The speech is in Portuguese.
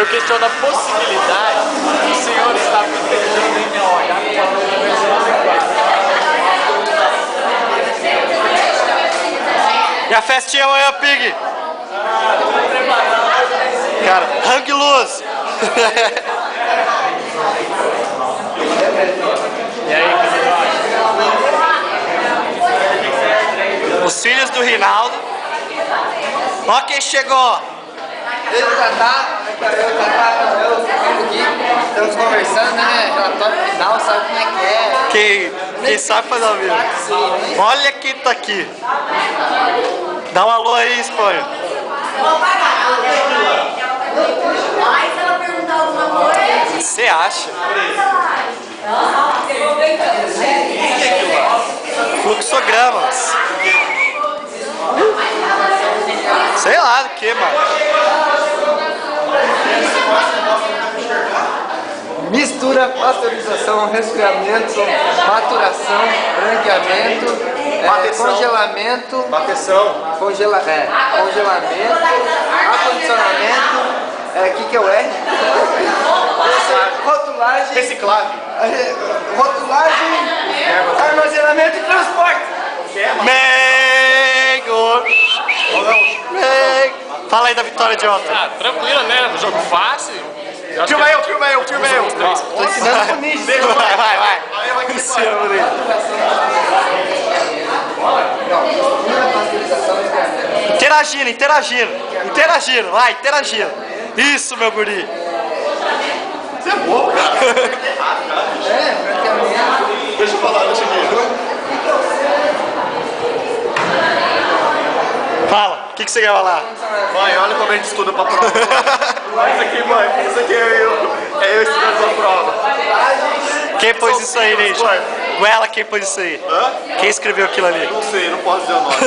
Eu questiono a possibilidade do senhor estar festejando em olhar E a festinha amanhã, Pig? Cara, hang loose! E aí, Os filhos do Rinaldo. Ó quem chegou! Eu aqui, estamos conversando, né? Relatório final, sabe como é que é? Quem sabe fazer ao vivo. Olha quem tá aqui. Dá um alô aí, Espanha. Você acha? Fluxogramas. Sei lá do que, mano. Mistura, pasteurização, resfriamento, maturação, branqueamento, congelamento, congelamento, acondicionamento, que é o R? Rotulagem, reciclagem. Rotulagem, armazenamento e transporte. Mengo! Fala aí da vitória de ontem. Ah, tranquilo, né? Jogo fácil. Filma eu. Tô ensinando pro Ninja. Vai. Luciano, Interagindo, vai, interagindo. Isso, meu guri. Você é bom, cara. Deixa eu falar, deixa aqui. Fala, o que você quer falar? Mãe, olha como a gente estuda pra prova. Isso aqui, mãe, isso aqui é eu estudando pra prova. Quem pôs isso aí, Ninja? Ela, quem pôs isso aí? Hã? Quem escreveu aquilo ali? Não sei, não posso dizer o nome.